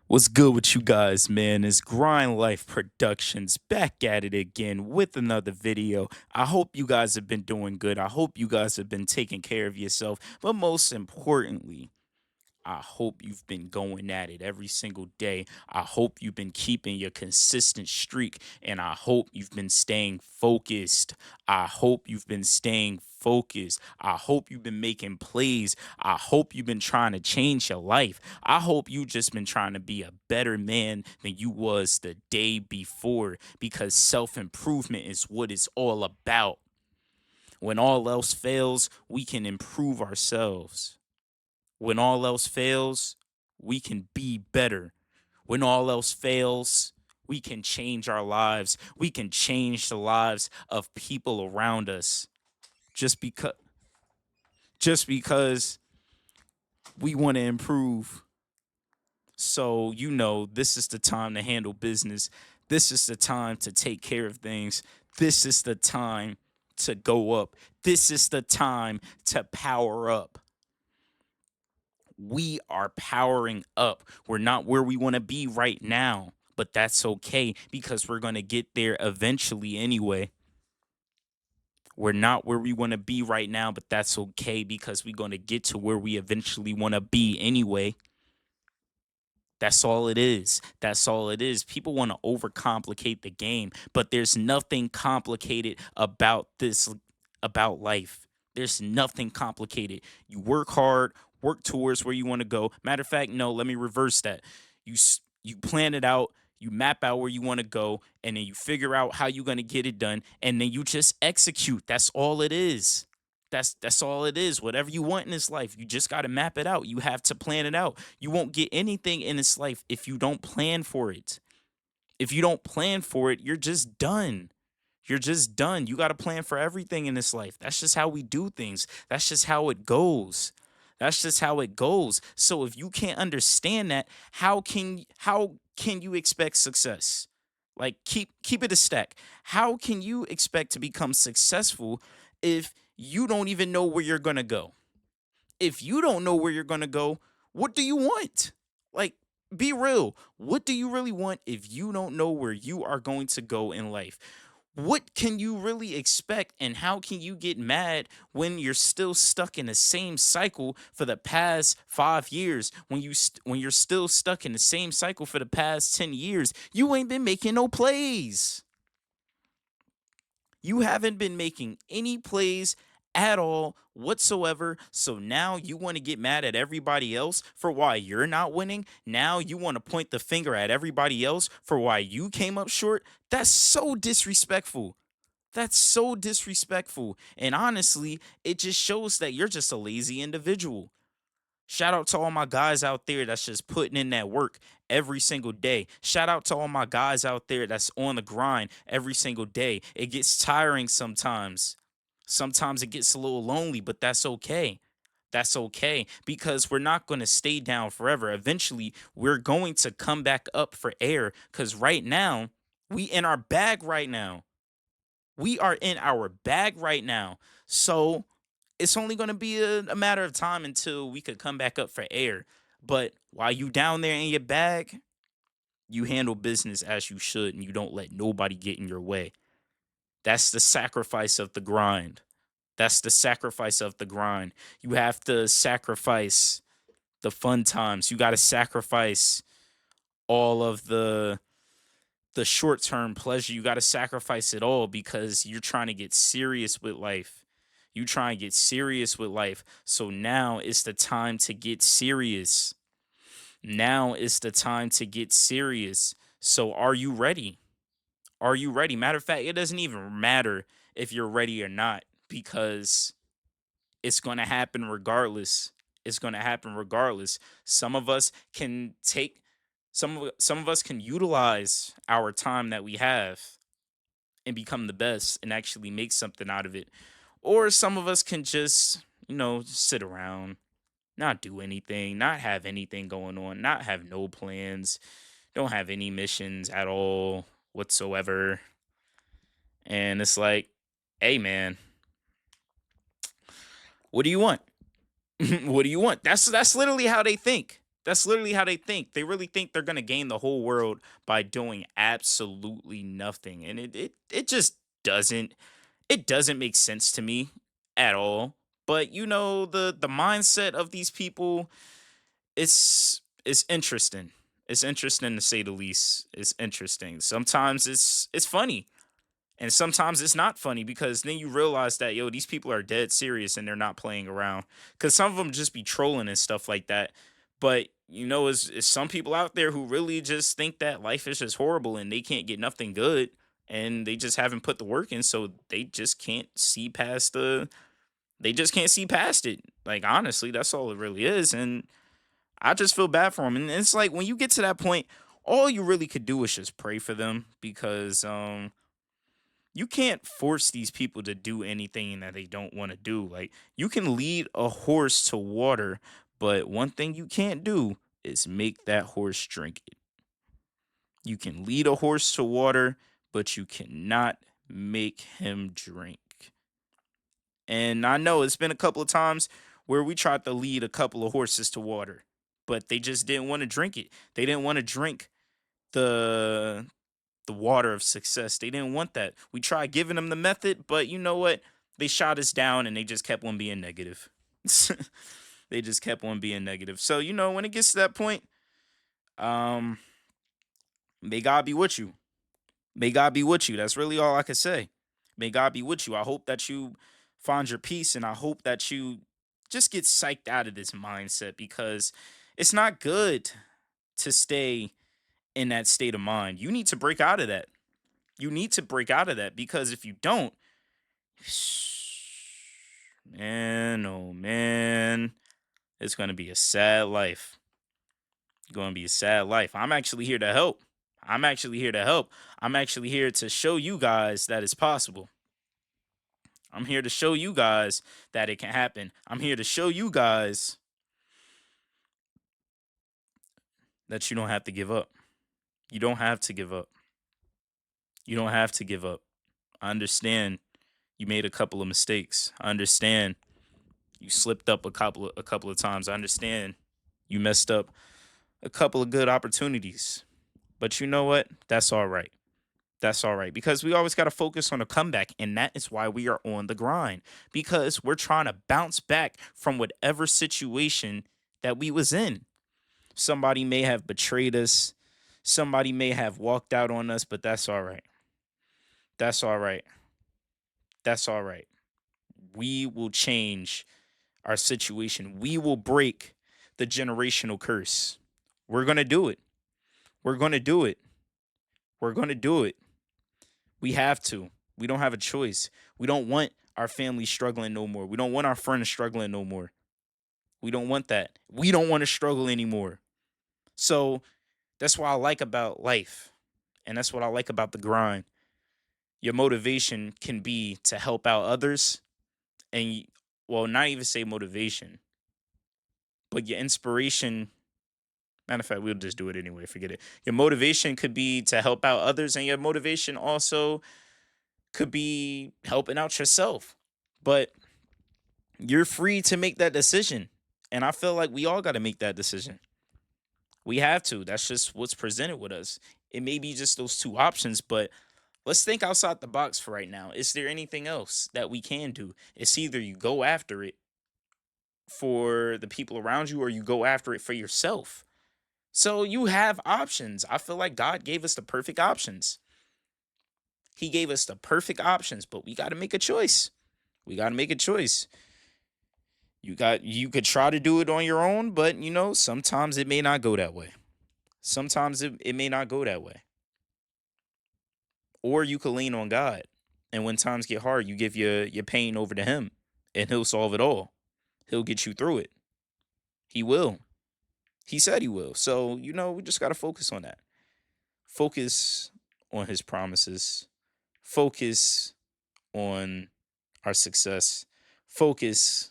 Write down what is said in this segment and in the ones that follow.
What's good with you guys, man? It's Grind Life Productions back at it again with another video. I hope you guys have been doing good. I hope you guys have been taking care of yourself. But most importantly, I hope you've been going at it every single day. I hope you've been keeping your consistent streak, and I hope you've been staying focused. I hope you've been staying focused. I hope you've been making plays. I hope you've been trying to change your life. I hope you just been trying to be a better man than you was the day before, because self-improvement is what it's all about. When all else fails, we can improve ourselves. When all else fails, we can be better. When all else fails, we can change our lives. We can change the lives of people around us just because we want to improve. So, this is the time to handle business. This is the time to take care of things. This is the time to go up. This is the time to power up. We are powering up. We're not where we want to be right now, but that's okay because we're going to get there eventually anyway. We're not where we want to be right now, but that's okay because we're going to get to where we eventually want to be anyway. That's all it is. That's all it is. People want to overcomplicate the game, but there's nothing complicated about life. There's nothing complicated. You work hard, work towards where you want to go. Matter of fact, no, let me reverse that. You plan it out, you map out where you want to go, and then you figure out how you're going to get it done, and then you just execute. That's all it is. That's all it is. Whatever you want in this life, you just got to map it out. You have to plan it out. You won't get anything in this life if you don't plan for it. If you don't plan for it, you're just done. You're just done. You got to plan for everything in this life. That's just how we do things. That's just how it goes. That's just how it goes. So if you can't understand that, how can you expect success? Like keep it a stack. How can you expect to become successful if you don't even know where you're going to go? If you don't know where you're going to go, what do you want? Like, be real. What do you really want if you don't know where you are going to go in life? What can you really expect, and how can you get mad when you're still stuck in the same cycle for the past 5 years? When you're still stuck in the same cycle for the past 10 years, you ain't been making no plays. You haven't been making any plays at all whatsoever. So now you want to get mad at everybody else for why you're not winning. Now you want to point the finger at everybody else for why you came up short. That's so disrespectful. That's so disrespectful. And honestly, it just shows that you're just a lazy individual. Shout out to all my guys out there that's just putting in that work every single day. Shout out to all my guys out there that's on the grind every single day. It gets tiring sometimes. Sometimes it gets a little lonely, but that's okay. That's okay because we're not going to stay down forever. Eventually, we're going to come back up for air because right now, we in our bag right now. We are in our bag right now. So it's only going to be a matter of time until we could come back up for air. But while you down there in your bag, you handle business as you should and you don't let nobody get in your way. That's the sacrifice of the grind. That's the sacrifice of the grind. You have to sacrifice the fun times. You got to sacrifice all of the short-term pleasure. You got to sacrifice it all because you're trying to get serious with life. You try and get serious with life. So now it's the time to get serious. Now is the time to get serious. So are you ready? Are you ready? Matter of fact, it doesn't even matter if you're ready or not because it's going to happen regardless. It's going to happen regardless. Some of us can take some of us can utilize our time that we have and become the best and actually make something out of it. Or some of us can just, sit around, not do anything, not have anything going on, not have no plans, don't have any missions at all whatsoever. And it's like, hey man, what do you want? What do you want? That's literally how they think. That's literally how they think. They really think they're gonna gain the whole world by doing absolutely nothing. And it just doesn't it doesn't make sense to me at all. But the mindset of these people, it's interesting. It's interesting to say the least. It's interesting. Sometimes it's funny. And sometimes it's not funny because then you realize that these people are dead serious and they're not playing around. Cause some of them just be trolling and stuff like that. But is some people out there who really just think that life is just horrible and they can't get nothing good and they just haven't put the work in, so they just can't see past it. Like honestly, that's all it really is. And I just feel bad for them. And it's like when you get to that point, all you really could do is just pray for them because you can't force these people to do anything that they don't want to do. Like you can lead a horse to water, but one thing you can't do is make that horse drink it. You can lead a horse to water, but you cannot make him drink. And I know it's been a couple of times where we tried to lead a couple of horses to water, but they just didn't want to drink it. They didn't want to drink the the water of success. They didn't want that. We tried giving them the method, but you know what? They shot us down and they just kept on being negative. They just kept on being negative. So, when it gets to that point, um, may God be with you. May God be with you. That's really all I can say. May God be with you. I hope that you find your peace and I hope that you just get psyched out of this mindset because it's not good to stay in that state of mind. You need to break out of that. You need to break out of that because if you don't, man, oh man, it's going to be a sad life. Going to be a sad life. I'm actually here to help. I'm actually here to help. I'm actually here to show you guys that it's possible. I'm here to show you guys that it can happen. I'm here to show you guys that you don't have to give up. You don't have to give up. You don't have to give up. I understand you made a couple of mistakes. I understand you slipped up a couple of times. I understand you messed up a couple of good opportunities. But you know what? That's all right. That's all right because we always got to focus on a comeback and that is why we are on the grind because we're trying to bounce back from whatever situation that we was in. Somebody may have betrayed us. Somebody may have walked out on us, but that's all right. That's all right. That's all right. We will change our situation. We will break the generational curse. We're going to do it. We're going to do it. We're going to do it. We have to. We don't have a choice. We don't want our family struggling no more. We don't want our friends struggling no more. We don't want that. We don't want to struggle anymore. So that's what I like about life. And that's what I like about the grind. Your motivation can be to help out others. And, well, not even say motivation, but your inspiration. Matter of fact, we'll just do it anyway. Forget it. Your motivation could be to help out others, and your motivation also could be helping out yourself. But you're free to make that decision. And I feel like we all got to make that decision. We have to. That's just what's presented with us. It may be just those two options, but let's think outside the box for right now. Is there anything else that we can do? It's either you go after it for the people around you or you go after it for yourself. So you have options. I feel like God gave us the perfect options. He gave us the perfect options, but we got to make a choice. We got to make a choice. You could try to do it on your own, but sometimes it may not go that way. Sometimes it may not go that way. Or you could lean on God. And when times get hard, you give your pain over to him and he'll solve it all. He'll get you through it. He will. He said he will. So, we just got to focus on that. Focus on his promises. Focus on our success. Focus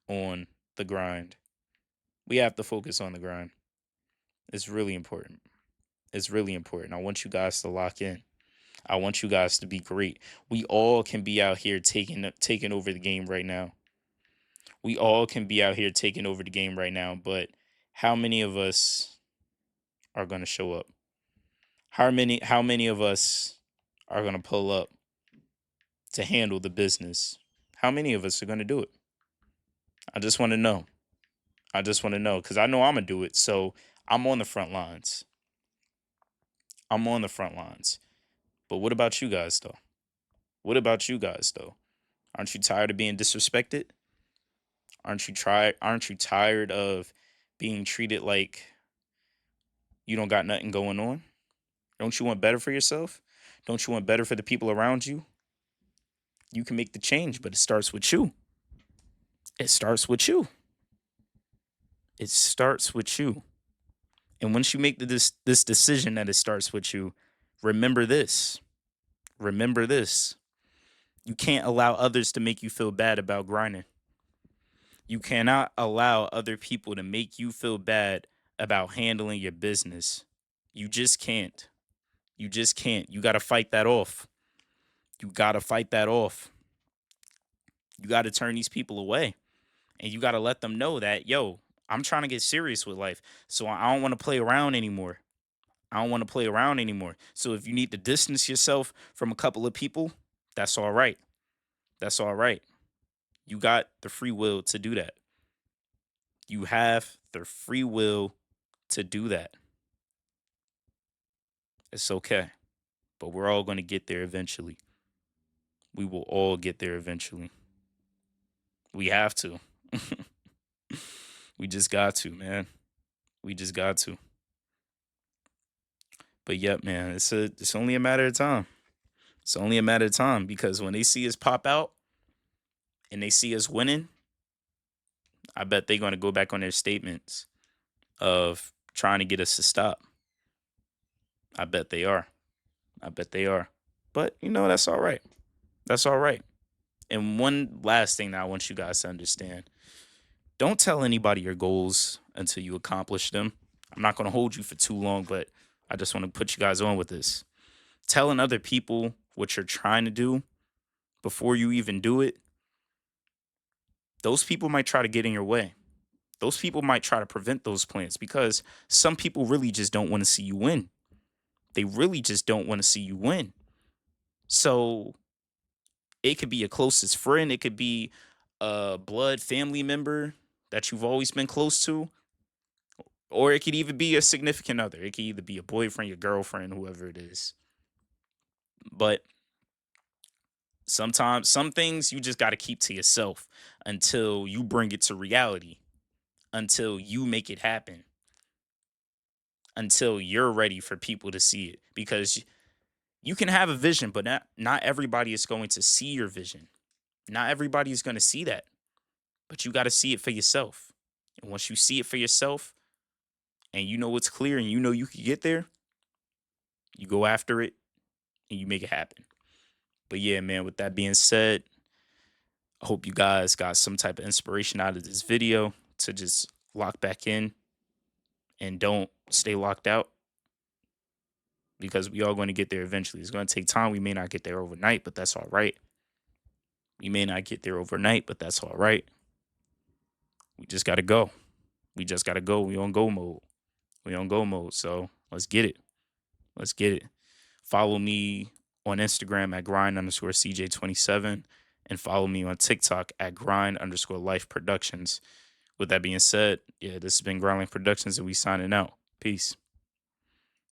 on the grind. We have to focus on the grind. It's really important. It's really important. I want you guys to lock in. I want you guys to be great. We all can be out here taking over the game right now. We all can be out here taking over the game right now, but how many of us are going to show up? How many of us are going to pull up to handle the business? How many of us are going to do it? I just want to know. I just want to know cuz I know I'm going to do it. So, I'm on the front lines. I'm on the front lines. But what about you guys though? What about you guys though? Aren't you tired of being disrespected? Aren't you tired of being treated like you don't got nothing going on? Don't you want better for yourself? Don't you want better for the people around you? You can make the change, but it starts with you. It starts with you. It starts with you. And once you make this decision that it starts with you, remember this. Remember this. You can't allow others to make you feel bad about grinding. You cannot allow other people to make you feel bad about handling your business. You just can't. You just can't. You got to fight that off. You got to fight that off. You got to turn these people away. And you got to let them know that, yo, I'm trying to get serious with life. So I don't want to play around anymore. I don't want to play around anymore. So if you need to distance yourself from a couple of people, that's all right. That's all right. You got the free will to do that. You have the free will to do that. It's okay. But we're all going to get there eventually. We will all get there eventually. We have to. We just got to, man. We just got to. But yep, man, it's only a matter of time. It's only a matter of time because when they see us pop out and they see us winning, I bet they're going to go back on their statements of trying to get us to stop. I bet they are. I bet they are. But, that's all right. That's all right. And one last thing that I want you guys to understand, don't tell anybody your goals until you accomplish them. I'm not going to hold you for too long, but I just want to put you guys on with this. Telling other people what you're trying to do before you even do it, those people might try to get in your way. Those people might try to prevent those plans because some people really just don't want to see you win. They really just don't want to see you win. So it could be your closest friend. It could be a blood family member that you've always been close to. Or it could even be a significant other. It could either be a boyfriend, your girlfriend, whoever it is. But sometimes some things you just got to keep to yourself until you bring it to reality, until you make it happen, until you're ready for people to see it. Because you can have a vision, but not everybody is going to see your vision. Not everybody is going to see that. But you got to see it for yourself. And once you see it for yourself and you know it's clear and you know you can get there, you go after it and you make it happen. But yeah, man, with that being said, I hope you guys got some type of inspiration out of this video to just lock back in and don't stay locked out because we are going to get there eventually. It's going to take time. We may not get there overnight, but that's all right. We may not get there overnight, but that's all right. We just got to go. We just got to go. We on go mode. We on go mode. So let's get it. Let's get it. Follow me on Instagram at grind_CJ27 and follow me on TikTok at grind_life productions. With that being said, yeah, this has been Grinding Productions and we signing out. Peace.